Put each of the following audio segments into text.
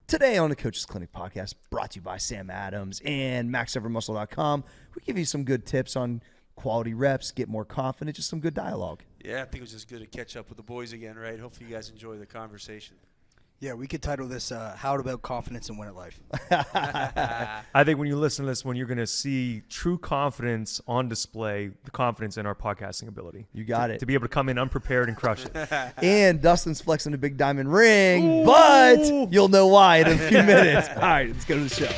Today on the Coaches Clinic podcast, brought to you by Sam Adams and MaxEverMuscle.com, we give you some good tips on quality reps, get more confident, just some good dialogue. Yeah, I think it was just good to catch up with the boys again, right? Hopefully you guys enjoy the conversation. Yeah, we could title this How to Build Confidence and Win at Life. I think when you listen to this one, you're going to see true confidence on display, the confidence in our podcasting ability. You got it. To be able to come in unprepared and crush it. And Dustin's flexing a big diamond ring, but you'll know why in a few minutes. All right, let's go to the show.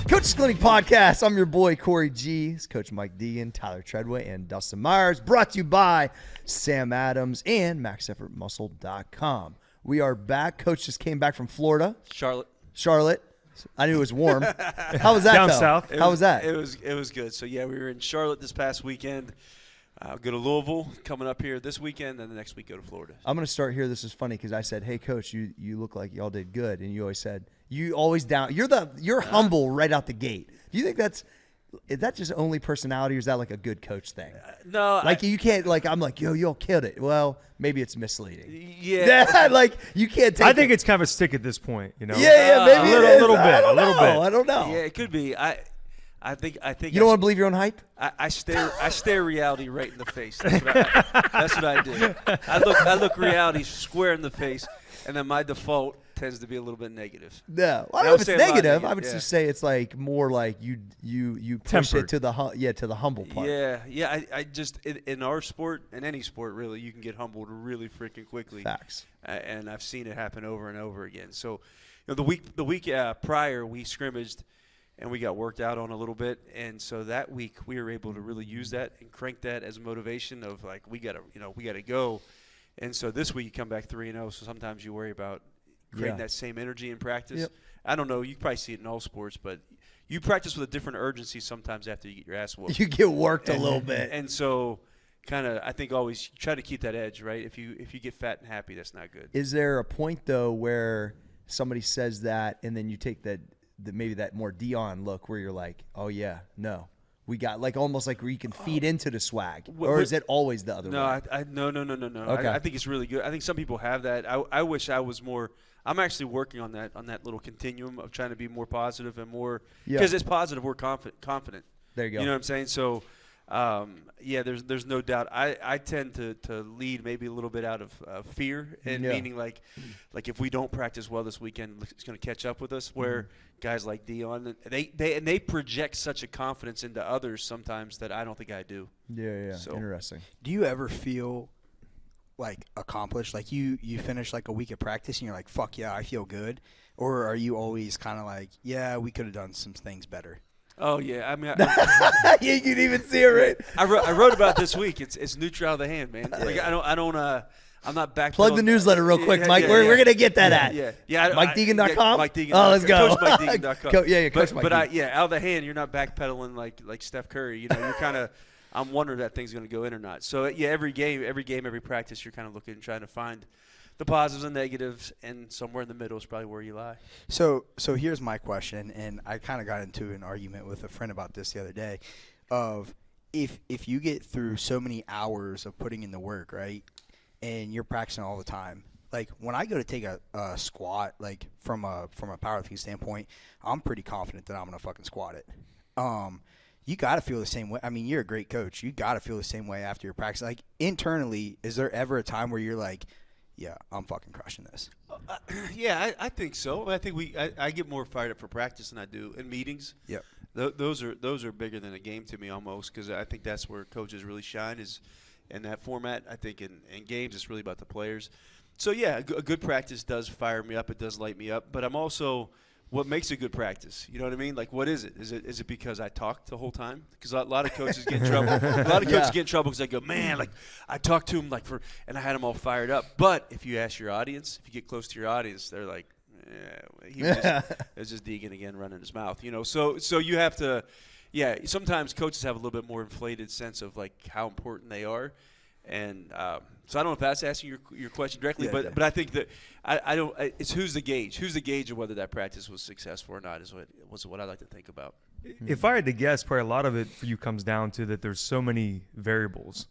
Coaches Clinic Podcast. I'm your boy, Corey G. It's Coach Mike Deegan, Tyler Treadway, and Dustin Myers. Brought to you by Sam Adams and MaxEffortMuscle.com. We are back. Coach just came back from Florida. Charlotte. I knew it was warm. How was that, Down though? south. How was that? It was good. So, yeah, we were in Charlotte this past weekend. Go to Louisville coming up here this weekend, and the next week go to Florida. I'm going to start here. This is funny because I said, hey, Coach, you look like y'all did good. And you always said, you always down. You're humble right out the gate. Do you think is that just only personality, or is that like a good coach thing? No. Like you can't, like, I'm like, yo, y'all killed it. Well, maybe it's misleading. Yeah. Like you can't take I think it's kind of a stick at this point, you know? Yeah, maybe a little bit. I don't know. Yeah, it could be. I think You don't want to believe your own hype? I stare reality right in the face. That's what I do. I look reality square in the face, and then my default tends to be a little bit negative. No, I I don't know would if say it's a lot negative. negative, I would yeah. just say it's like more like you push Tempered. it to the humble part. Yeah. I just in our sport, in any sport really, you can get humbled really freaking quickly. Facts. And I've seen it happen over and over again. So, the week prior we scrimmaged, and we got worked out on a little bit, and so that week we were able to really use that and crank that as a motivation of like we gotta go. And so this week you come back 3-0. So sometimes you worry about creating that same energy in practice. Yep. I don't know. You probably see it in all sports, but you practice with a different urgency sometimes after you get your ass whooped. You get worked a little bit. And so, kind of, I think always try to keep that edge, right? If you get fat and happy, that's not good. Is there a point though where somebody says that, and then you take maybe that more Dion look where you're like, oh yeah, no, we got like almost like where you can feed into the swag, or is it always the other way? No. Okay. I think it's really good. I think some people have that. I wish I was more. I'm actually working on that little continuum of trying to be more positive and more because it's positive. We're confident. There you go. You know what I'm saying? So, there's no doubt. I tend to lead maybe a little bit out of fear, and meaning like if we don't practice well this weekend, it's going to catch up with us. Where guys like Dion, they project such a confidence into others sometimes that I don't think I do. Yeah. So, Interesting. Do you ever feel like accomplished? Like you finish like a week of practice and you're like, fuck yeah, I feel good? Or are you always kind of like, yeah, we could have done some things better? Oh yeah, I mean, You can even see it, right? I wrote about this week. It's neutral of the hand, man. Like I'm not back. Plug the newsletter real quick, Mike. We're gonna get that at. Yeah. MikeDeegan.com? MikeDeegan. Oh, let's go. CoachMikeDeegan.com. Coach Mike But Deegan. out of the hand, you're not backpedaling like Steph Curry. You know, you're kind of. I'm wondering if that thing's going to go in or not. So every game, every practice, you're kind of looking, trying to find the positives and negatives, and somewhere in the middle is probably where you lie. So here's my question, and I kind of got into an argument with a friend about this the other day, of if you get through so many hours of putting in the work, right, and you're practicing all the time, like when I go to take a squat, like from a powerlifting standpoint, I'm pretty confident that I'm gonna fucking squat it. You got to feel the same way. I mean, you're a great coach. You got to feel the same way after your practice. Like, internally, is there ever a time where you're like, yeah, I'm fucking crushing this? I think so. I think I get more fired up for practice than I do in meetings. Yep. Those are bigger than a game to me almost, because I think that's where coaches really shine is in that format. I think in games it's really about the players. So, yeah, a good practice does fire me up. It does light me up. But I'm also – what makes a good practice? You know what I mean? Like, what is it? Is it because I talked the whole time? Because a lot of coaches get in trouble. A lot of coaches get in trouble because they go, man, like I talked to him and I had them all fired up. But if you ask your audience, if you get close to your audience, they're like, it's just Deegan again running his mouth. You know, so you have to, sometimes coaches have a little bit more inflated sense of like how important they are. And so I don't know if that's asking your question directly, but I think that I don't. It's who's the gauge? Who's the gauge of whether that practice was successful or not? Is what I like to think about. If I had to guess, probably a lot of it for you comes down to that there's so many variables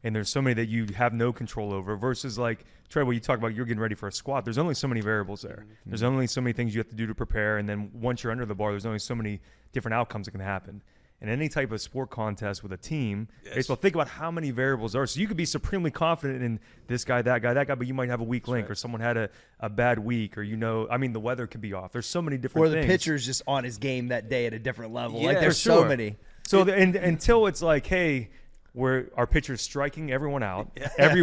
and there's so many that you have no control over versus like, Trey, when you talk about you're getting ready for a squat, there's only so many variables there. There's only so many things you have to do to prepare. And then once you're under the bar, there's only so many different outcomes that can happen. In any type of sport contest with a team, baseball, think about how many variables are. So you could be supremely confident in this guy, that guy, but you might have a weak link or someone had a bad week or, the weather could be off. There's so many different Or the things. pitcher's just on his game that day at a different level. Yeah, like there's for so sure. many. So until it's like, hey, our pitcher's striking everyone out. Every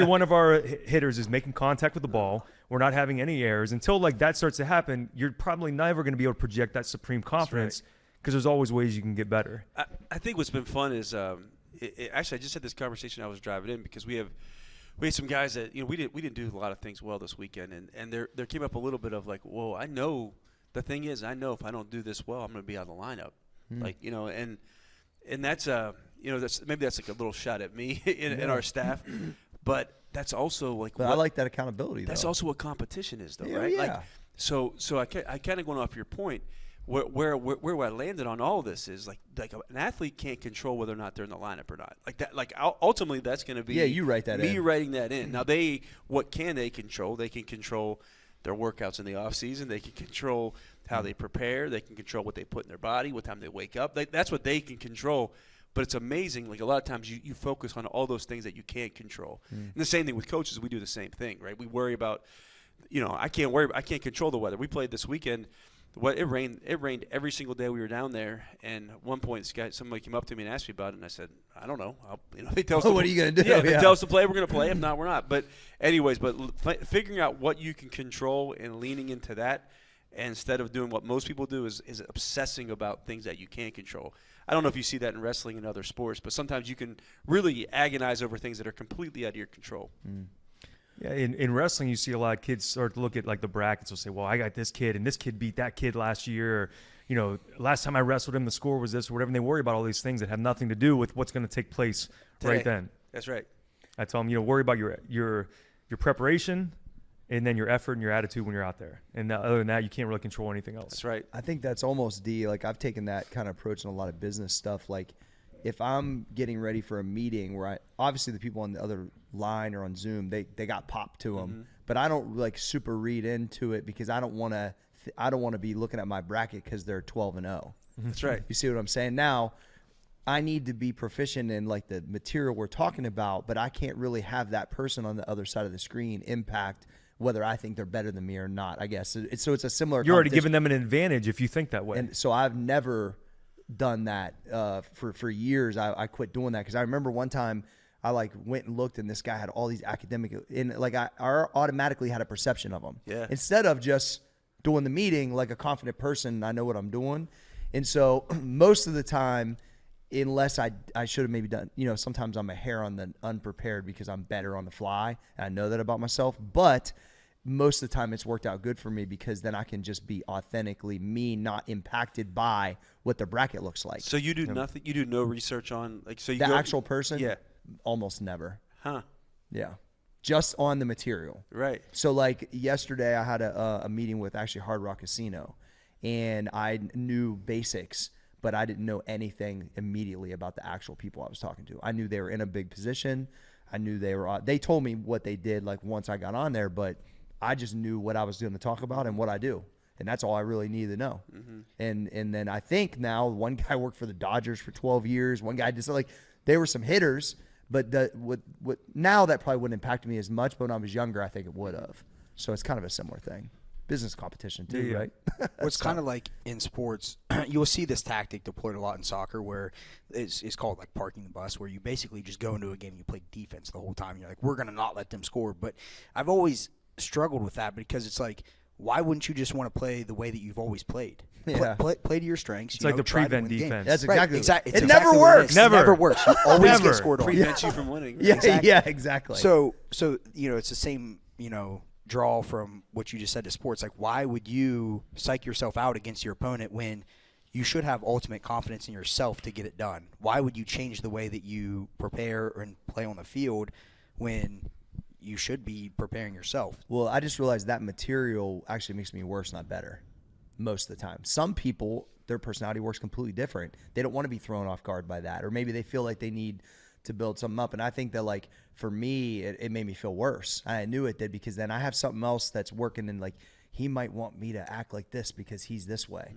one of our hitters is making contact with the ball. We're not having any errors. Until like that starts to happen, you're probably never going to be able to project that supreme confidence because there's always ways you can get better. I think what's been fun is actually I just had this conversation. I was driving in because we had some guys that we didn't do a lot of things well this weekend, and there came up a little bit of like, whoa, I know the thing is I know if I don't do this well, I'm going to be out of the lineup, and that's that's like a little shot at me and our staff, but that's also like But I like that accountability, though. that's also what competition is, though, Yeah, right? yeah. Like, so I kind of going off your point. Where I landed on all of this is like an athlete can't control whether or not they're in the lineup or not. Like that, like ultimately that's going to be you write that me in. writing that in. Now what can they control? They can control their workouts in the off season. They can control how they prepare. They can control what they put in their body, what time they wake up. That's what they can control. But it's amazing. Like a lot of times you focus on all those things that you can't control. And the same thing with coaches. We do the same thing, right? We worry about, I can't control the weather. We played this weekend. It rained every single day we were down there, and at one point somebody came up to me and asked me about it, and I said, I don't know. They tell us What are you gonna do? Yeah, they Yeah. tell us to play, we're gonna play. If not, we're not. But anyways, figuring out what you can control and leaning into that, instead of doing what most people do is obsessing about things that you can't control. I don't know if you see that in wrestling and other sports, but sometimes you can really agonize over things that are completely out of your control. Yeah, in wrestling, you see a lot of kids start to look at like the brackets. They'll say, "Well, I got this kid, and this kid beat that kid last year." Or, last time I wrestled him, the score was this, or whatever. And they worry about all these things that have nothing to do with what's going to take place Today. right then. That's right. I tell them, worry about your preparation, and then your effort and your attitude when you're out there. And other than that, you can't really control anything else. That's right. I think that's almost like I've taken that kind of approach in a lot of business stuff. Like if I'm getting ready for a meeting where obviously the people on the other line or on Zoom, they got popped to them, but I don't like super read into it because I don't want to be looking at my bracket because they're 12-0. That's right. You see what I'm saying? Now, I need to be proficient in like the material we're talking about, but I can't really have that person on the other side of the screen impact whether I think they're better than me or not, I guess. So it's a similar You're already competition. giving them an advantage if you think that way. And so I've never done that for years. I quit doing that because I remember one time I like went and looked and this guy had all these academic and like I automatically had a perception of him. Yeah. Instead of just doing the meeting like a confident person, I know what I'm doing. And so most of the time, unless I should have maybe done, sometimes I'm a hair on the unprepared because I'm better on the fly and I know that about myself. But most of the time it's worked out good for me because then I can just be authentically me, not impacted by what the bracket looks like. So you do nothing. You do no research on so you The go, actual person? Yeah. Almost never. Huh. Yeah. Just on the material. Right. So like yesterday I had a meeting with actually Hard Rock Casino and I knew basics, but I didn't know anything immediately about the actual people I was talking to. I knew they were in a big position. I knew they told me what they did like once I got on there, but I just knew what I was doing to talk about and what I do. And that's all I really needed to know. And then I think now one guy worked for the Dodgers for 12 years. One guy just like they were some hitters, but now that probably wouldn't impact me as much. But when I was younger, I think it would have. So it's kind of a similar thing. Business competition too, Yeah. right? What's kind of like in sports, you will see this tactic deployed a lot in soccer where it's called like parking the bus, where you basically just go into a game and you play defense the whole time. You're like, we're going to not let them score. But I've always struggled with that because it's like, why wouldn't you just want to play the way that you've always played? Yeah. Play to your strengths. It's like the try to prevent win games. defense. That's Right, exactly. it's It never exactly what works. is. Never. It never works. You always Never. get scored on. Prevents you from winning. Yeah, Exactly. yeah, exactly. So it's the same, draw from what you just said to sports. Like, why would you psych yourself out against your opponent when you should have ultimate confidence in yourself to get it done? Why would you change the way that you prepare and play on the field when you should be preparing yourself? Well, I just realized that material actually makes me worse, not better, most of the time. Some people their personality works completely different. They don't want to be thrown off guard by that, or maybe they feel like they need to build something up. And I think that, like, for me, it made me feel worse. I knew it did, because then I have something else that's working, and like, he might want me to act like this because he's this way.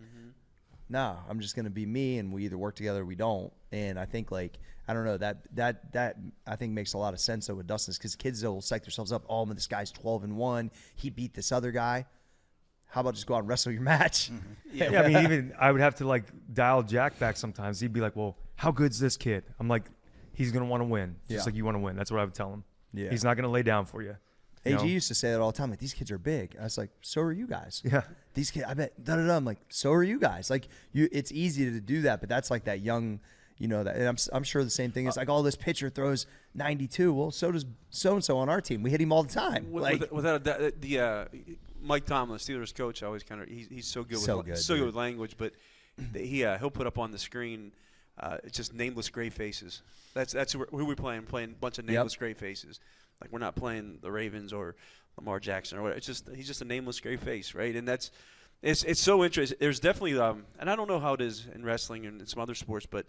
No, I'm just going to be me, and we either work together or we don't. And I think, like, I don't know, that I think makes a lot of sense though with Dustin, because kids will psych themselves up. Oh, man, this guy's 12-1. He beat this other guy. How about just go out and wrestle your match? Yeah, I mean, even I would have to like dial Jack back sometimes. He'd be like, "Well, how good's this kid?" I'm like, "He's gonna want to win, just like you want to win." That's what I would tell him. Yeah. He's not gonna lay down for you. AG used to say that all the time. Like, these kids are big. I was like, so are you guys. Yeah. These kids, I bet. Da-da-da. I'm like, so are you guys. Like, it's easy to do that, but that's like that young, you know. That, and I'm sure the same thing is like, oh, this pitcher throws 92. Well, so does so and so on our team. We hit him all the time. Without a doubt, the Mike Tomlin, Steelers coach, always kind of he's so good with language, but he'll put up on the screen it's just nameless gray faces. That's who we're playing a bunch of nameless gray faces. Like, we're not playing the Ravens or Lamar Jackson or whatever. He's just a nameless gray face, right? And it's so interesting. There's definitely and I don't know how it is in wrestling and in some other sports, but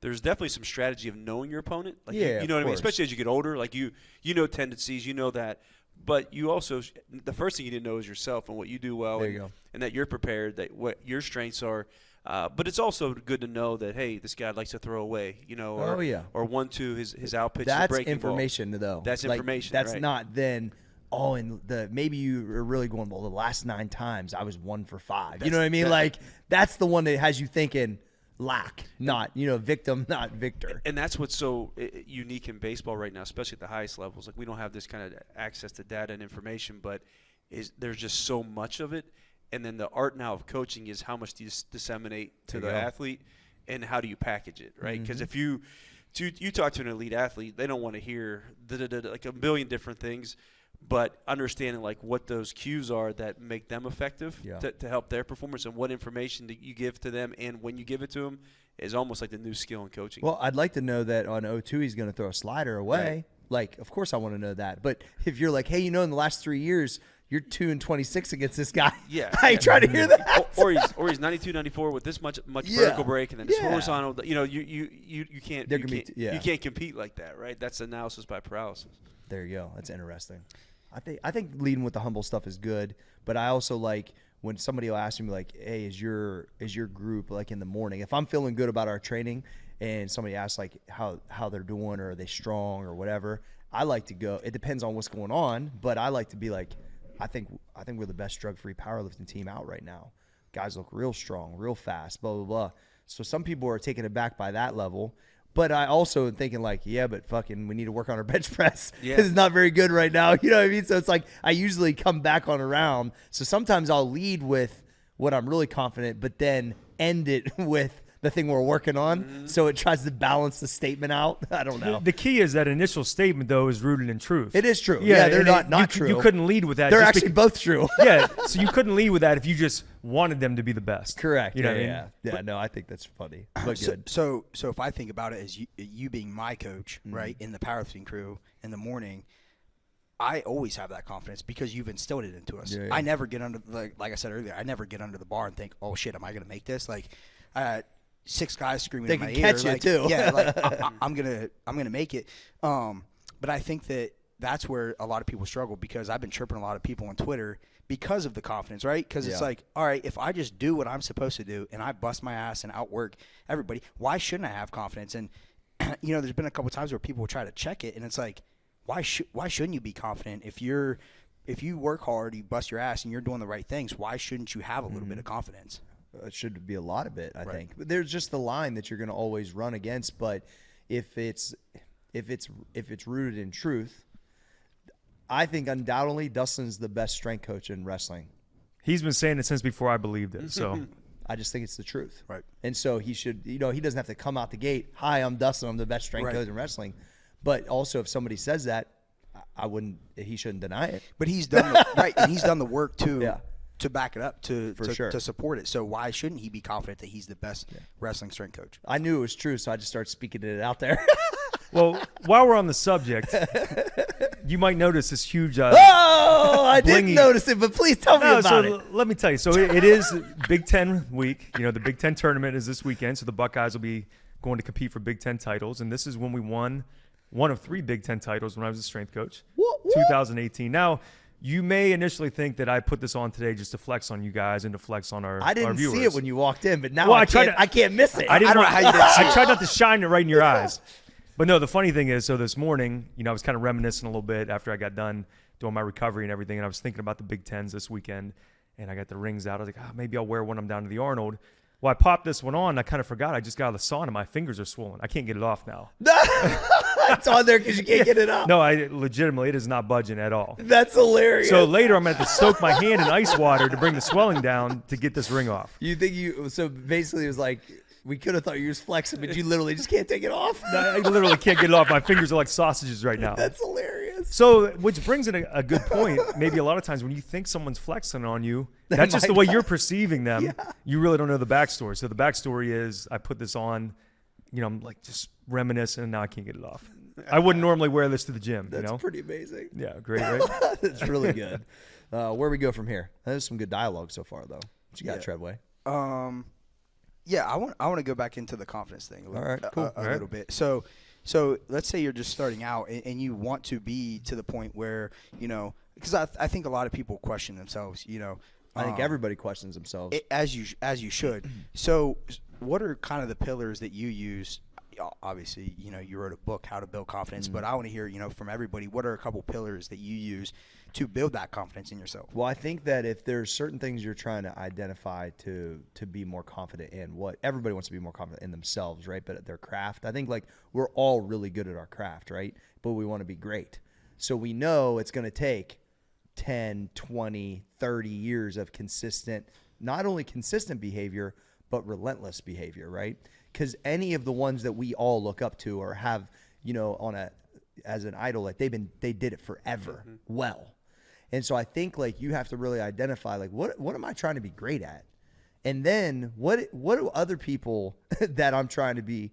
there's definitely some strategy of knowing your opponent. Like, you know what I mean? Especially as you get older, like you know tendencies, you know that. But you also, the first thing you need to know is yourself and what you do well, and that you're prepared, that what your strengths are. But it's also good to know that, hey, this guy likes to throw away, you know, or 1-2 his out pitch. That's information, though. That's information. That's not then. Oh, and maybe you are really going, well, the last 9 times I was 1 for 5. You know what I mean? Like, that's the one that has you thinking lack, not, victim, not victor. And that's what's so unique in baseball right now, especially at the highest levels. Like, we don't have this kind of access to data and information, but there's just so much of it. And then the art now of coaching is how much do you disseminate to the athlete, and how do you package it, right? Because if you talk to an elite athlete, they don't want to hear like a billion different things, but understanding like what those cues are that make them effective to help their performance, and what information that you give to them and when you give it to them is almost like the new skill in coaching. Well, I'd like to know that on 0-2 he's going to throw a slider away. Right. Like, of course I want to know that. But if you're like, hey, in the last 3 years – you're 2-26 against this guy. I ain't trying to hear that. Or he's 92, 94 with this much vertical break, and then it's horizontal. You can't compete like that, right? That's analysis by paralysis. There you go. That's interesting. I think leading with the humble stuff is good, but I also like when somebody will ask me like, hey, is your group like in the morning? If I'm feeling good about our training and somebody asks like how they're doing, or are they strong or whatever, I like to go. It depends on what's going on, but I like to be like, I think we're the best drug-free powerlifting team out right now. Guys look real strong, real fast, blah, blah, blah. So some people are taken aback by that level. But I also am thinking like, yeah, but fucking we need to work on our bench press. It's not very good right now. You know what I mean? So it's like I usually come back on around. So sometimes I'll lead with what I'm really confident, but then end it with the thing we're working on. So it tries to balance the statement out. I don't know. The key is that initial statement, though, is rooted in truth. It is true. Yeah, they're not true. You couldn't lead with that. They're actually both true. So you couldn't lead with that if you just wanted them to be the best. Correct. You know what I mean? Yeah, no, I think that's funny. But good. So if I think about it as you being my coach, right, in the powerlifting crew in the morning, I always have that confidence because you've instilled it into us. I never get under, like I said earlier, I never get under the bar and think, oh, shit, am I going to make this? Like, 6 guys screaming in my ear. They can catch you too. Yeah, like I'm gonna make it. But I think that's where a lot of people struggle, because I've been chirping a lot of people on Twitter because of the confidence, right? Because it's like, all right, if I just do what I'm supposed to do and I bust my ass and outwork everybody, why shouldn't I have confidence? And there's been a couple times where people will try to check it, and it's like, why shouldn't you be confident if you work hard, you bust your ass, and you're doing the right things? Why shouldn't you have a little bit of confidence? It should be a lot of it, I think. But there's just the line that you're going to always run against. But if it's rooted in truth, I think undoubtedly Dustin's the best strength coach in wrestling. He's been saying it since before I believed it. So I just think it's the truth. Right. And so he should, he doesn't have to come out the gate, hi, I'm Dustin, I'm the best strength coach in wrestling. But also if somebody says that, he shouldn't deny it. But he's done and he's done the work too. Yeah. To back it up, to support it. So why shouldn't he be confident that he's the best wrestling strength coach? I knew it was true, so I just started speaking it out there. Well, while we're on the subject, you might notice this huge. Oh, I didn't blingy- notice it, but please tell me No, about so it. let me tell you. So it is Big Ten week. You know, the Big Ten tournament is this weekend, so the Buckeyes will be going to compete for Big Ten titles, and this is when we won one of 3 Big Ten titles when I was a strength coach, What? 2018. Now, you may initially think that I put this on today just to flex on you guys and to flex on our I didn't viewers. see it when you walked in, but now Well, I can't miss it. I didn't don't want, know how you didn't see I it. tried not to shine it right in your eyes. But no, the funny thing is, so this morning, you know, I was kind of reminiscing a little bit after I got done doing my recovery and everything, and I was thinking about the Big Tens this weekend, and I got the rings out. I was like, maybe I'll wear one. I'm down to the Arnold. Well, I popped this one on, and I kind of forgot. I just got out of the sauna. My fingers are swollen. I can't get it off now. It's on there because you can't get it up. No, I legitimately, it is not budging at all. That's hilarious. So later, I'm going to have to soak my hand in ice water to bring the swelling down to get this ring off. you think you? So basically, it was like we could have thought you was flexing, but you literally just can't take it off. I literally can't get it off. My fingers are like sausages right now. That's hilarious. So, which brings in a good point. Maybe a lot of times when you think someone's flexing on you, that's just the way you're perceiving them. Yeah. You really don't know the backstory. So the backstory is I put this on, you know, I'm like just reminiscing, and now I can't get it off. I wouldn't normally wear this to the gym. That's you know? pretty amazing. Yeah, great, right? That's really good. Where we go from here? There's some good dialogue so far, though. What you got, Yeah. Treadway? Yeah, I want to go back into the confidence thing a little, All right, cool. a All right. little bit. So let's say you're just starting out and you want to be to the point where, you know, because I think a lot of people question themselves, you know. I think everybody questions themselves. As you should. So what are kind of the pillars that you use? Obviously, you know, you wrote a book, How to Build Confidence, but I want to hear, you know, from everybody, what are a couple pillars that you use to build that confidence in yourself? Well, I think that if there's certain things you're trying to identify to be more confident in, what everybody wants to be more confident in themselves, right? But at their craft, I think like we're all really good at our craft, right? But we want to be great. So we know it's going to take 10, 20, 30 years of consistent, not only consistent behavior, but relentless behavior, right? Because any of the ones that we all look up to or have, you know, as an idol, like they did it forever well. And so I think like you have to really identify like what am I trying to be great at? And then what do other people that I'm trying to be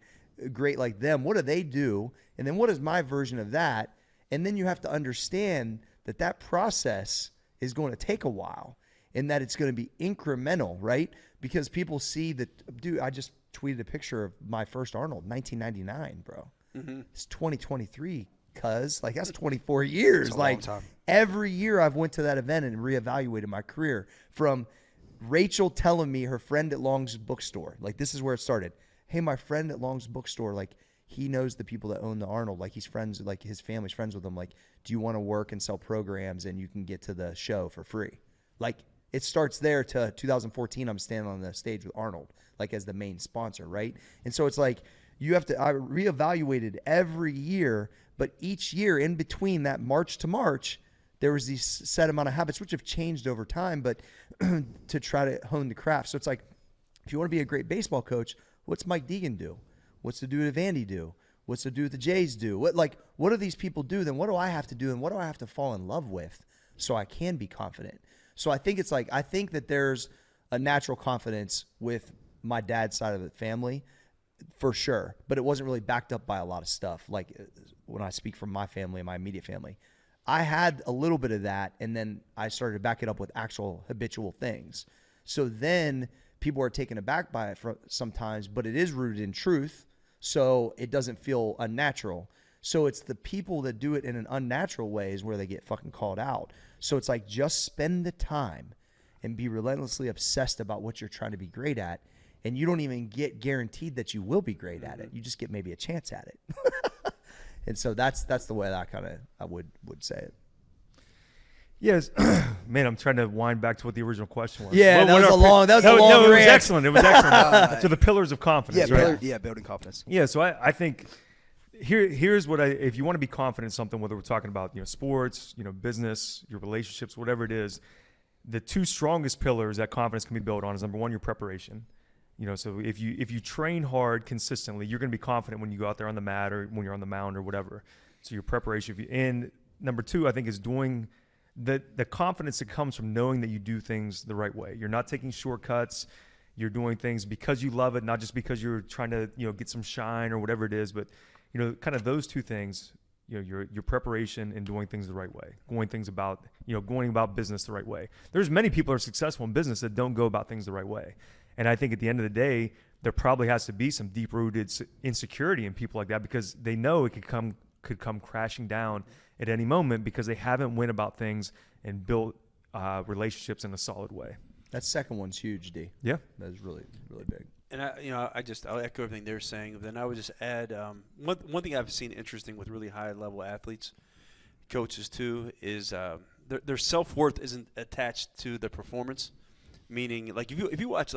great like them, what do they do? And then what is my version of that? And then you have to understand that process is going to take a while and that it's going to be incremental, right? Because people see that, dude, I just tweeted a picture of my first Arnold, 1999, bro. It's 2023, cuz like that's 24 years. It's a like long time. every year I've went to that event and reevaluated my career from Rachel telling me her friend at Long's bookstore, like this is where it started. Hey, my friend at Long's bookstore, like he knows the people that own the Arnold, like he's friends, like his family's friends with them. Like, do you want to work and sell programs and you can get to the show for free? Like it starts there to 2014. I'm standing on the stage with Arnold, like as the main sponsor, right? And so it's like you have to. I reevaluated every year, but each year in between that March to March, there was these set amount of habits which have changed over time, but to try to hone the craft. So it's like if you want to be a great baseball coach, what's Mike Deegan do? What's the dude at Vandy do? What's the dude at the Jays do? What do these people do? Then what do I have to do? And what do I have to fall in love with so I can be confident? So I think it's like, I think that there's a natural confidence with my dad's side of the family for sure, but it wasn't really backed up by a lot of stuff. Like when I speak from my family and my immediate family, I had a little bit of that. And then I started to back it up with actual habitual things. So then people are taken aback by it sometimes, but it is rooted in truth. So it doesn't feel unnatural. So it's the people that do it in an unnatural way is where they get fucking called out. So it's like just spend the time and be relentlessly obsessed about what you're trying to be great at. And you don't even get guaranteed that you will be great at it. You just get maybe a chance at it. And so that's the way that I would say it. Yes, man, I'm trying to wind back to what the original question was. Yeah, that was a long No, it was rant. excellent. It was excellent. So the pillars of confidence, right? Building confidence. Yeah, so I think here's what if you want to be confident in something, whether we're talking about sports, business, your relationships, whatever it is, the two strongest pillars that confidence can be built on is number one, your preparation. So if you train hard consistently, you're going to be confident when you go out there on the mat or when you're on the mound or whatever. So your preparation. And number two, I think, is doing the confidence that comes from knowing that you do things the right way. You're not taking shortcuts. You're doing things because you love it, not just because you're trying to get some shine or whatever it is. But kind of those two things your preparation and doing things the right way, going about business the right way. There's many people who are successful in business that don't go about things the right way. And I think at the end of the day, there probably has to be some deep-rooted insecurity in people like that, because they know it could come crashing down at any moment because they haven't went about things and built relationships in a solid way. That second one's huge, D. Yeah. That is really, really big. And I'll echo everything they're saying. Then I would just add one thing I've seen interesting with really high level athletes, coaches too, is their self-worth isn't attached to the performance. Meaning, like if you watch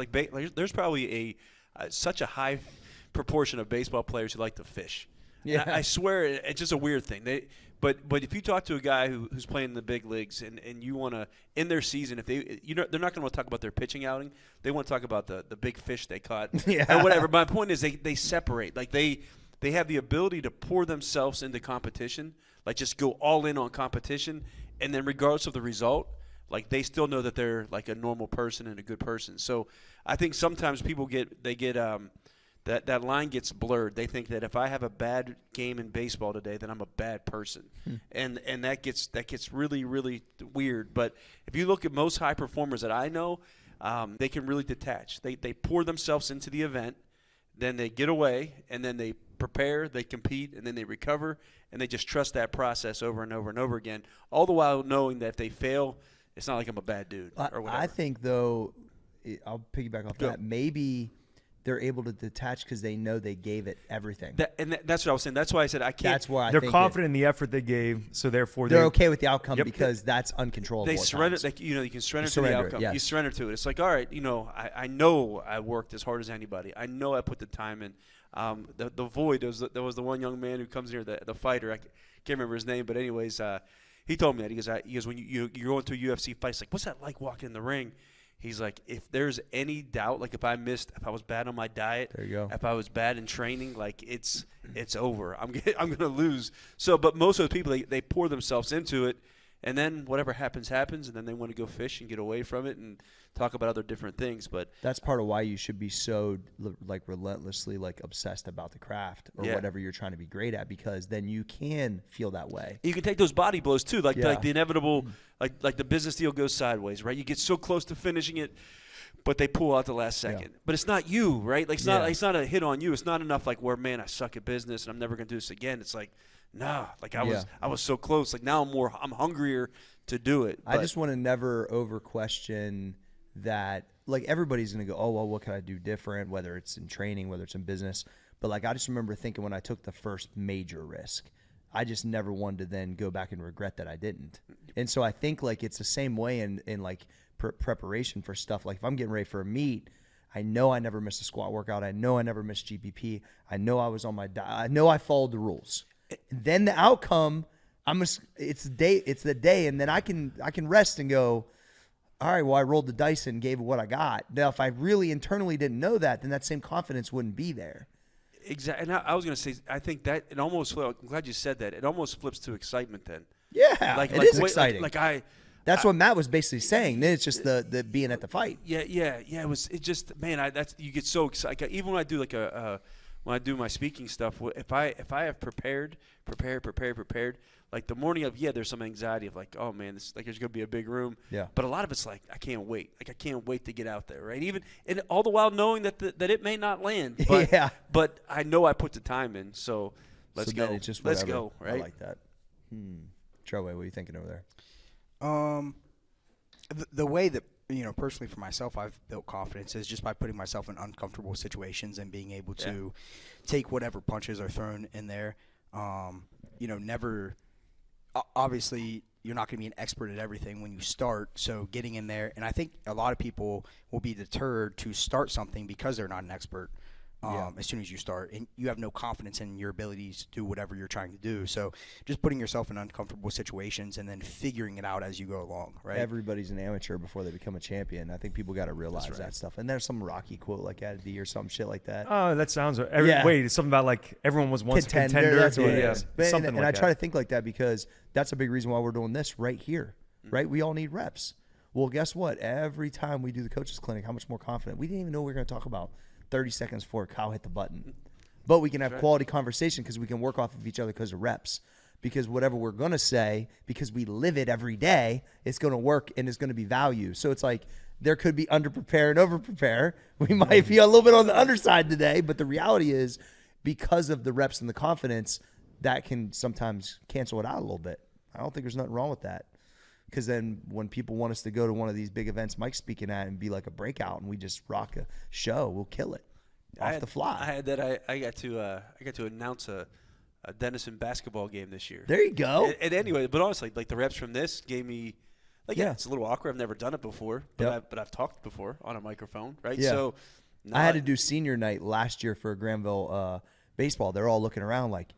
there's probably such a high proportion of baseball players who like to fish. Yeah. I swear it's just a weird thing. But if you talk to a guy who's playing in the big leagues and you want to in their season, if they're not going to want to talk about their pitching outing, they want to talk about the big fish they caught or whatever. My point is they separate. Like they have the ability to pour themselves into competition, like just go all in on competition, and then regardless of the result, like they still know that they're like a normal person and a good person. So I think sometimes people get that line gets blurred. They think that if I have a bad game in baseball today, then I'm a bad person, and that gets really, really weird. But if you look at most high performers that I know, they can really detach. They pour themselves into the event, then they get away, and then they prepare, they compete, and then they recover, and they just trust that process over and over and over again, all the while knowing that if they fail, it's not like I'm a bad dude or whatever. I think, though, I'll piggyback off Go. that. Maybe they're able to detach because they know they gave it everything. That's what I was saying. That's why I said I can't. That's why They're confident in the effort they gave, so therefore they're okay with the outcome Yep. because that's uncontrollable. They at surrender. times. Like, you can surrender to surrender the it, outcome. yes. You surrender to it. It's like, all right, I know I worked as hard as anybody. I know I put the time in. The Void, there was the one young man who comes here, the fighter. I can't remember his name, but anyways, he told me that. He goes, when you're going to a UFC fight, it's like, what's that like walking in the ring? He's like, if there's any doubt, like if I was bad on my diet, There you go. if I was bad in training, like it's over. I'm gonna lose. So, but most of the people they pour themselves into it, and then whatever happens, and then they want to go fish and get away from it and talk about other different things. But That's part of why you should be so relentlessly obsessed about the craft or Yeah. whatever you're trying to be great at, because then you can feel that way. you can take those body blows too, like Yeah. the inevitable, like the business deal goes sideways, right? You get so close to finishing it, but they pull out the last second. But it's not you, right? Like it's not a hit on you. It's not enough like where, man, I suck at business and I'm never gonna do this again. It's like, nah, like I was so close. Like now I'm hungrier to do it. I But- just want to never over question that. Like everybody's going to go, oh, well, what can I do different, whether it's in training, whether it's in business. But I just remember thinking when I took the first major risk, I just never wanted to then go back and regret that I didn't. And so I think it's the same way in preparation for stuff. Like if I'm getting ready for a meet, I know I never missed a squat workout. I know I never missed GPP. I know I was on my diet. I know I followed the rules. Then the outcome, it's the day, and then I can rest and go, all right, well, I rolled the dice and gave it what I got. Now, if I really internally didn't know that, then that same confidence wouldn't be there. Exactly. And I was going to say, I think that it almost. I'm glad you said that. It almost flips to excitement then. Yeah, it is exciting. That's I- what Matt was basically saying. Then it's just the being at the fight. Yeah. It just, man, you get so excited. Even when I do when I do my speaking stuff, if I have prepared, like the morning of, there's some anxiety of like, oh man, this there's gonna be a big room. Yeah. But a lot of it's like I can't wait. Like I can't wait to get out there, right? Even and all the while knowing that that it may not land. But, Yeah. But I know I put the time in, so let's So go. then it's just let's whatever. go, right? I like that. Treway, what are you thinking over there? The way that, personally for myself, I've built confidence is just by putting myself in uncomfortable situations and being able to take whatever punches are thrown in there. Obviously, you're not going to be an expert at everything when you start, so getting in there. And I think a lot of people will be deterred to start something because they're not an expert. As soon as you start, and you have no confidence in your abilities to do whatever you're trying to do. So just putting yourself in uncomfortable situations and then figuring it out as you go along, right? Everybody's an amateur before they become a champion. I think people got to realize that stuff. And there's some Rocky quote like at D or some shit like that. Oh, that sounds right. Yeah. Wait, it's something about like everyone was once a contender. That's what it Yeah, is. But- something and like I that. try to think like that because that's a big reason why we're doing this right here, right? We all need reps. Well, guess what? Every time we do the coaches clinic, how much more confident? We didn't even know we were going to talk about 30 seconds before Kyle hit the button. But we can have quality conversation because we can work off of each other because of reps. because whatever we're going to say, because we live it every day, it's going to work and it's going to be value. So it's like there could be underprepare and overprepare. We might be a little bit on the underside today, but the reality is because of the reps and the confidence, that can sometimes cancel it out a little bit. I don't think there's nothing wrong with that. Because then when people want us to go to one of these big events Mike's speaking at and be like a breakout and we just rock a show, we'll kill it off the fly. I had that. I got to announce a Denison basketball game this year. There you go. And anyway, but honestly, like the reps from this gave me, like, Yeah. it's a little awkward. I've never done it before, but I've talked before on a microphone, right? Yeah. So I had to do senior night last year for Granville baseball. They're all looking around like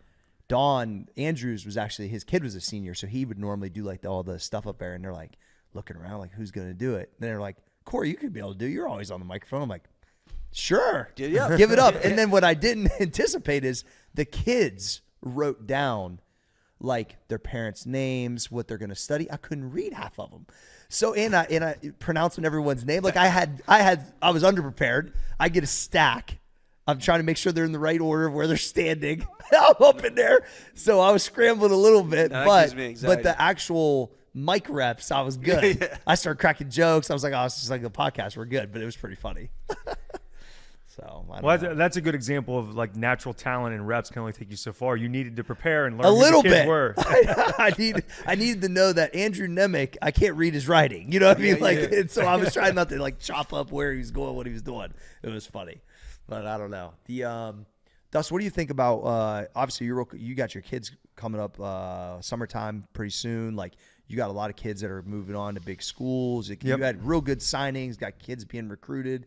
Don Andrews was actually, his kid was a senior, so he would normally do like all the stuff up there, and they're like looking around like, who's going to do it? And they're like, Corey, you could be able to do it. You're always on the microphone. I'm like, sure. Yeah. Give it up. And then what I didn't anticipate is the kids wrote down like their parents' names, what they're going to study. I couldn't read half of them. So, and I pronouncing everyone's name. Like I was underprepared. I get a stack. I'm trying to make sure they're in the right order of where they're standing. I'm up in there. So I was scrambling a little bit, That but gives me anxiety. the actual mic reps, I was good. Yeah. I started cracking jokes. I was like, oh, it's just like a podcast. We're good. But it was pretty funny. So I don't know. That's a good example of like natural talent and reps can only take you so far. You needed to prepare and learn A who little the kids bit. were. I needed to know that Andrew Nemec, I can't read his writing. You know what I mean? And so I was trying not to like chop up where he was going, what he was doing. It was funny, but I don't know. Dust, what do you think about? Obviously, you got your kids coming up summertime pretty soon. Like you got a lot of kids that are moving on to big schools. You had real good signings. Got kids being recruited.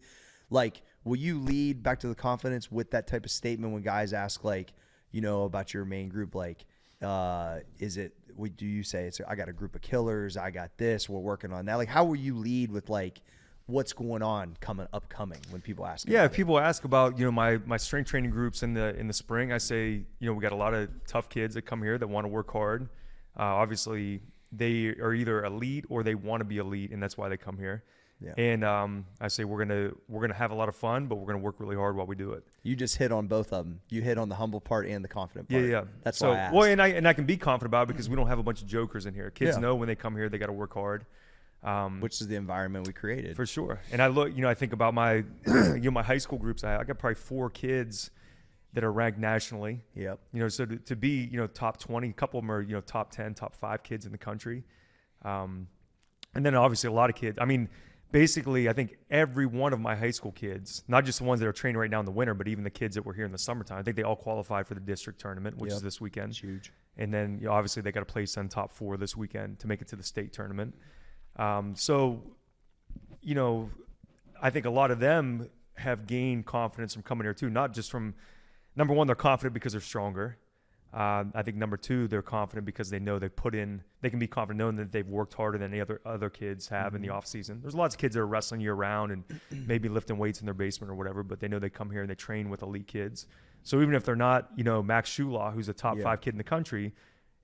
Like, will you lead back to the confidence with that type of statement when guys ask, like, you know, about your main group? Like, do you say I got a group of killers? I got this. We're working on that. Like, how will you lead with like what's going on upcoming when people ask? Yeah, about if people ask about my strength training groups in the spring, I say we got a lot of tough kids that come here that want to work hard. Obviously, they are either elite or they want to be elite, and that's why they come here. Yeah. And I say we're gonna have a lot of fun, but we're gonna work really hard while we do it. You just hit on both of them. You hit on the humble part and the confident part. Yeah. That's why I asked. Well, and I can be confident about it because we don't have a bunch of jokers in here. Kids Yeah. know when they come here they got to work hard. Which is the environment we created. For sure. And I look, I think about my, my high school groups. I got probably 4 kids that are ranked nationally. Yep. So to be, top 20, a couple of them are, top 10, top 5 kids in the country. And then obviously a lot of kids. I mean, basically, I think every one of my high school kids, not just the ones that are training right now in the winter, but even the kids that were here in the summertime, I think they all qualified for the district tournament, which is this weekend. It's huge. And then obviously they got to place on top 4 this weekend to make it to the state tournament. So, I think a lot of them have gained confidence from coming here too, not just from, number one, they're confident because they're stronger. I think number 2, they're confident because they know they can be confident knowing that they've worked harder than any other kids have in the off season. There's lots of kids that are wrestling year round and maybe lifting weights in their basement or whatever, but they know they come here and they train with elite kids. So even if they're not, Max Shulaw, who's a top 5 kid in the country,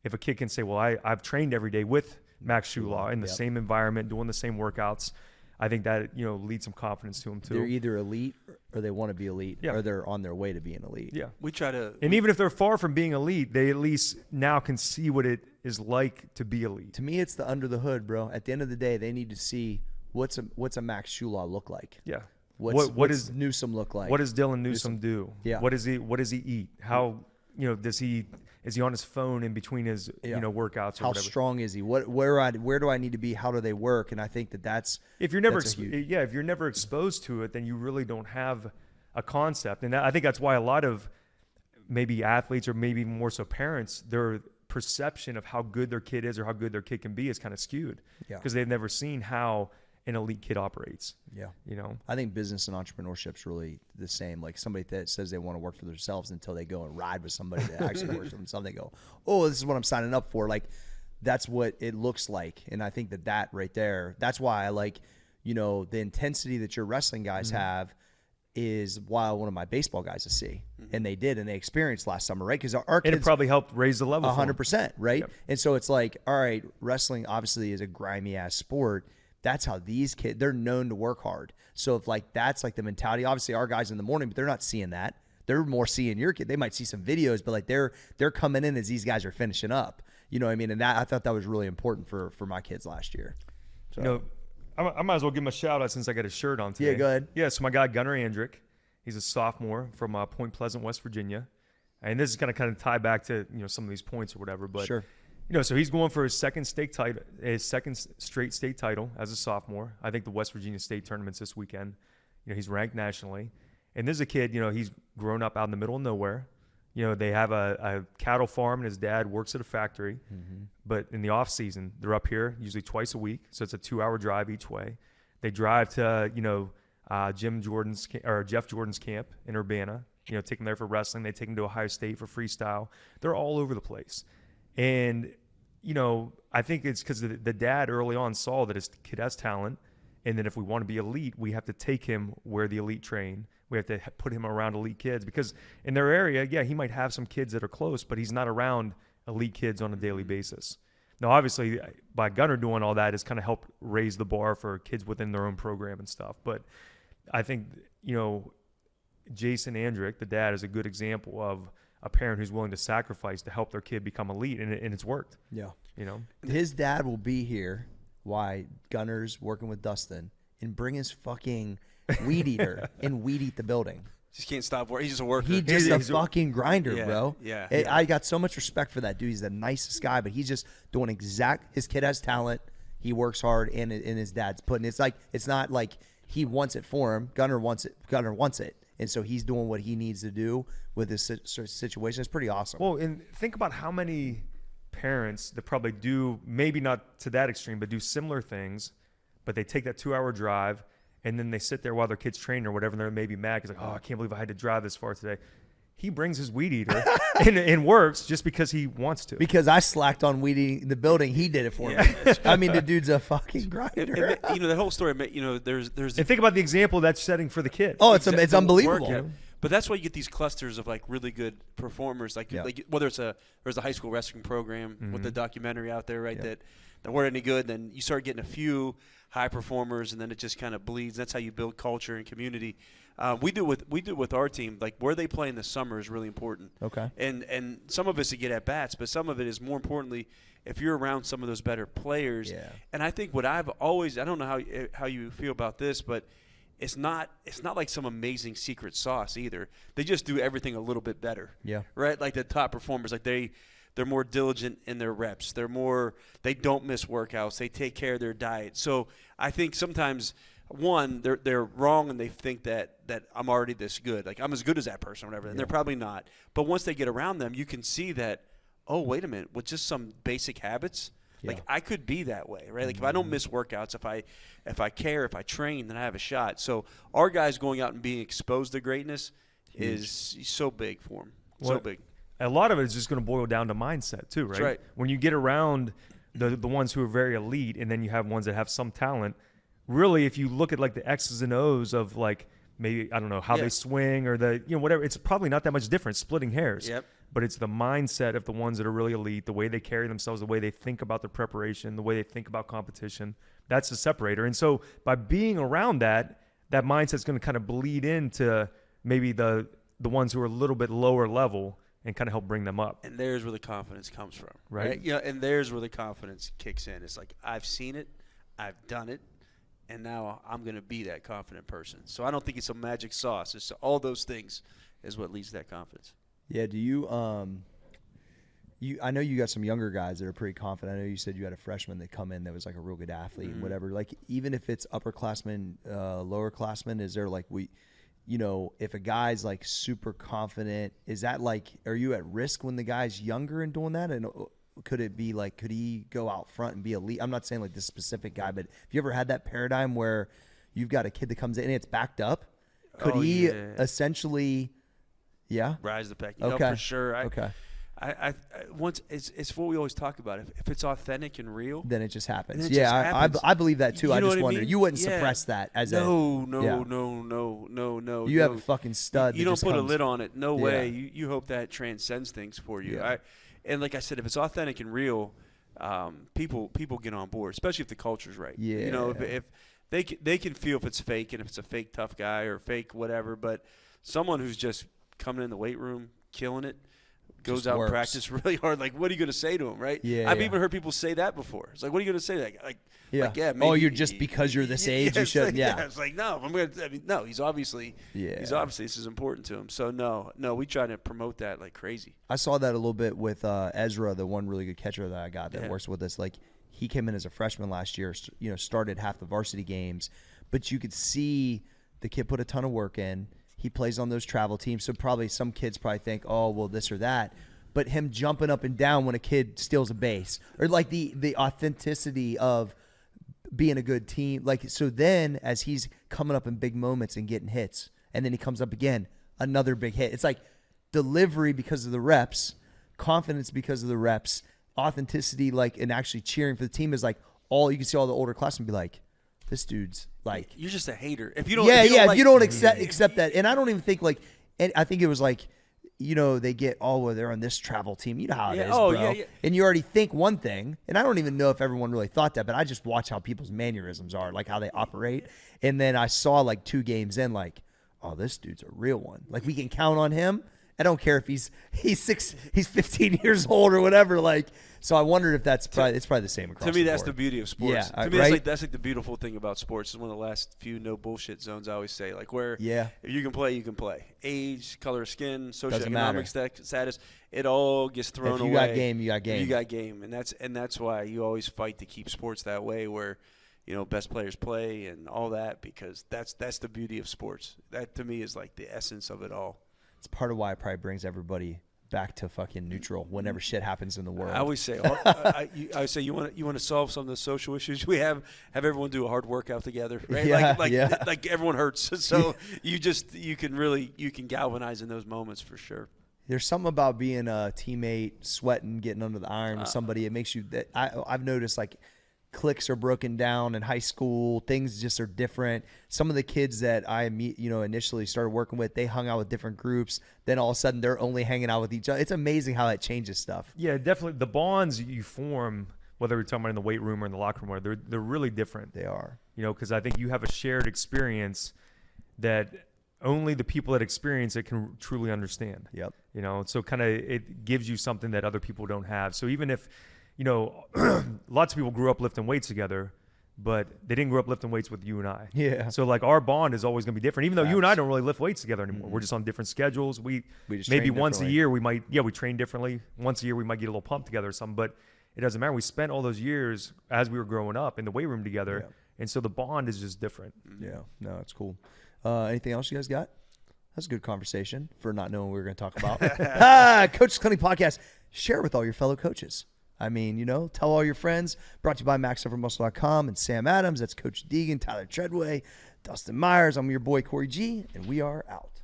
if a kid can say, well, I've trained every day with Max Shulaw in the same environment, doing the same workouts, I think that, leads some confidence to them too. They're either elite or they want to be elite, Yeah. or they're on their way to being elite. Yeah. We try to, And even if they're far from being elite, they at least now can see what it is like to be elite. To me, it's the under the hood, bro. At the end of the day, they need to see what's a Max Shulaw look like. Yeah. What's Newsome look like? What does Dylan Newsome do? Yeah. What does he eat? How, is he on his phone in between his, workouts or How whatever? strong is he? Where do I need to be? How do they work? And I think that's If you're never, that's a huge- if you're never exposed to it, then you really don't have a concept. And I think that's why a lot of maybe athletes or maybe even more so parents, their perception of how good their kid is or how good their kid can be is kind of skewed because they've never seen how an elite kid operates. Yeah. You I think business and entrepreneurship's really the same. Like somebody that says they want to work for themselves until they go and ride with somebody that actually works for themselves. They go, oh, this is what I'm signing up for. Like that's what it looks like. And I think that right there, that's why I like, the intensity that your wrestling guys have is why one of my baseball guys to see. And they did, and they experienced last summer, right? Because our and kids it probably helped raise the level. 100%, right? Yep. And so it's like, all right, wrestling obviously is a grimy ass sport. That's how these kids, they're known to work hard. So if like that's like the mentality, obviously our guys in the morning, but they're not seeing that. they're more seeing your kid. They might see some videos, but like they're coming in as these guys are finishing up. You know what I mean? And that I thought that was really important for my kids last year. So. You know, I might as well give him a shout out since I got his shirt on today. Yeah, go ahead. Yeah, so my guy Gunnar Andrick, he's a sophomore from Point Pleasant, West Virginia, and this is going to kind of tie back to some of these points or whatever. But Sure. So he's going for his second straight state title as a sophomore. I think the West Virginia State tournament's this weekend. He's ranked nationally, and this is a kid. He's grown up out in the middle of nowhere. They have a cattle farm, and his dad works at a factory. Mm-hmm. But in the off season, they're up here usually twice a week, so it's a 2-hour drive each way. They drive to Jeff Jordan's camp in Urbana. Take them there for wrestling. They take them to Ohio State for freestyle. They're all over the place, and I think it's because the dad early on saw that his kid has talent, and that if we want to be elite, we have to take him where the elite train. We have to put him around elite kids because in their area, yeah, he might have some kids that are close, but he's not around elite kids on a daily basis. Now, obviously, by Gunnar doing all that, it's kind of helped raise the bar for kids within their own program and stuff. But I think, Jason Andrick, the dad, is a good example of a parent who's willing to sacrifice to help their kid become elite, and it's worked. Yeah. His dad will be here while Gunnar's working with Dustin and bring his fucking weed eater and weed eat the building. Just can't stop working. He's just a worker. He's just a fucking grinder, Yeah, bro. yeah. I got so much respect for that dude. He's the nicest guy, but he's just doing his kid has talent. He works hard, and his dad's putting. It's not like he wants it for him. Gunnar wants it, and so he's doing what he needs to do with this situation. It's pretty awesome. Well, and think about how many parents that probably do, maybe not to that extreme, but do similar things, but they take that 2-hour drive, and then they sit there while their kid's training or whatever, and they're maybe mad because I can't believe I had to drive this far today. He brings his weed eater and works just because he wants to. Because I slacked on weed eating the building, he did it for me. I mean, the dude's a fucking grinder. That whole story. There's. And think about the example that's setting for the kid. Oh, it's unbelievable. Work, but that's why you get these clusters of like really good performers, like whether there's a high school wrestling program with the documentary out there, right? That weren't any good. Then you start getting a few high performers, and then it just kind of bleeds. That's how you build culture and community. We do with our team. Like where they play in the summer is really important. Okay. And some of it's to get at bats, but some of it is more importantly if you're around some of those better players. Yeah. And I think what I've always, I don't know how you feel about this, but it's not like some amazing secret sauce either. They just do everything a little bit better. Yeah. Right? Like the top performers, like they're more diligent in their reps. They don't miss workouts. They take care of their diet. So I think sometimes they're wrong and they think that I'm already this good. Like I'm as good as that person or whatever. And they're probably not. But once they get around them, you can see that, oh, wait a minute, with just some basic habits, like I could be that way, right? Like if I don't miss workouts, if I care, if I train, then I have a shot. So our guys going out and being exposed to greatness is so big for them. So big. A lot of it is just going to boil down to mindset too, right? That's right. When you get around the ones who are very elite, and then you have ones that have some talent. Really, if you look at like the X's and O's of like maybe I don't know how they swing or whatever, it's probably not that much different. Splitting hairs. Yep. But it's the mindset of the ones that are really elite, the way they carry themselves, the way they think about their preparation, the way they think about competition. That's the separator. And so by being around that mindset's going to kind of bleed into maybe the ones who are a little bit lower level and kind of help bring them up. And there's where the confidence comes from, right? And there's where the confidence kicks in. It's like I've seen it, I've done it, and now I'm going to be that confident person. So I don't think it's a magic sauce. It's all those things is what leads to that confidence. Yeah, do you I know you got some younger guys that are pretty confident. I know you said you had a freshman that come in that was like a real good athlete and whatever. Like even if it's upperclassmen, lowerclassmen, is there like if a guy's like super confident, is that like are you at risk when the guy's younger and doing that? And could it be like could he go out front and be elite? I'm not saying like this specific guy, but have you ever had that paradigm where you've got a kid that comes in and it's backed up? Could he essentially rise the pack? Okay. For sure. Okay. I once it's what we always talk about. If it's authentic and real, then it just happens. It just happens. I believe that too. You I know just what I wonder. mean? You wouldn't Yeah. suppress that as no. You have a fucking stud. You that don't just put a comes. lid on it. No way. Yeah. You hope that transcends things for you. Yeah. And like I said, if it's authentic and real, people get on board, especially if the culture's right. Yeah. If they can feel if it's fake and if it's a fake tough guy or fake whatever, but someone who's just coming in the weight room, killing it, goes Just out works. and practice really hard. Like, what are you going to say to him, right? Yeah, I've yeah. even heard people say that before. It's like, what are you going to say to that guy? Yeah. Like, yeah, Oh, maybe, you're just because you're this age, you it's should. like, Yeah. It's like, no, no. He's obviously this is important to him. So no, we try to promote that like crazy. I saw that a little bit with Ezra, the one really good catcher that I got that Yeah. works with us. Like, he came in as a freshman last year, started half the varsity games, but you could see the kid put a ton of work in. He plays on those travel teams, so probably some kids probably think, oh, well, this or that. But him jumping up and down when a kid steals a base, or like the authenticity of being a good team. Like, so then as he's coming up in big moments and getting hits, and then he comes up again, another big hit. It's like delivery because of the reps, confidence because of the reps, authenticity, like, and actually cheering for the team is like all you can see all the older classmen be like, this dude's like, You're just a hater if you don't. if you don't accept that. And I don't even think like, and I think it was like, they get, well, they're on this travel team. You know how it is, Oh, bro. yeah. And you already think one thing, and I don't even know if everyone really thought that, but I just watch how people's mannerisms are, like how they operate. And then I saw like 2 games in, like, oh, this dude's a real one. Like, we can count on him. I don't care if he's 15 years old or whatever. Like, so I wondered if it's probably the same across To me, the that's the board. beauty of sports. Yeah, to me, right? that's like the beautiful thing about sports. It's one of the last few no bullshit zones I always say. Like, where Yeah. if you can play, you can play. Age, color of skin, Doesn't matter. socioeconomic status, it all gets thrown If away. you got game, you got game. You got game, and that's why you always fight to keep sports that way, where best players play and all that, because that's the beauty of sports. That to me is like the essence of it all. It's part of why it probably brings everybody back to fucking neutral whenever shit happens in the world. I always say, I always say, you want to solve some of the social issues we have everyone do a hard workout together, right? Yeah, like everyone hurts, so you can galvanize in those moments for sure. There's something about being a teammate, sweating, getting under the iron with somebody. It makes you. I've noticed like cliques are broken down in high school. Things just are different. Some of the kids that I initially started working with, they hung out with different groups. Then all of a sudden, they're only hanging out with each other. It's amazing how that changes stuff. Yeah, definitely. The bonds you form, whether you're talking about in the weight room or in the locker room, they're really different. They are. Because I think you have a shared experience that only the people that experience it can truly understand. Yep. So kind of it gives you something that other people don't have. So even if, lots of people grew up lifting weights together, but they didn't grow up lifting weights with you and I. Yeah. So like our bond is always going to be different, even though you and I Facts. don't really lift weights together anymore. We're just on different schedules. We just maybe train once a differently. year we train differently. Once a year we might get a little pump together or something, but it doesn't matter. We spent all those years as we were growing up in the weight room together. Yeah. And so the bond is just different. Yeah. No, it's cool. Anything else you guys got? That's a good conversation for not knowing what we were going to talk about. Coach's Clinic Podcast. Share it with all your fellow coaches. I mean, tell all your friends. Brought to you by MaxEffortMuscle.com and Sam Adams. That's Coach Deegan, Tyler Treadway, Dustin Myers. I'm your boy, Corey G, and we are out.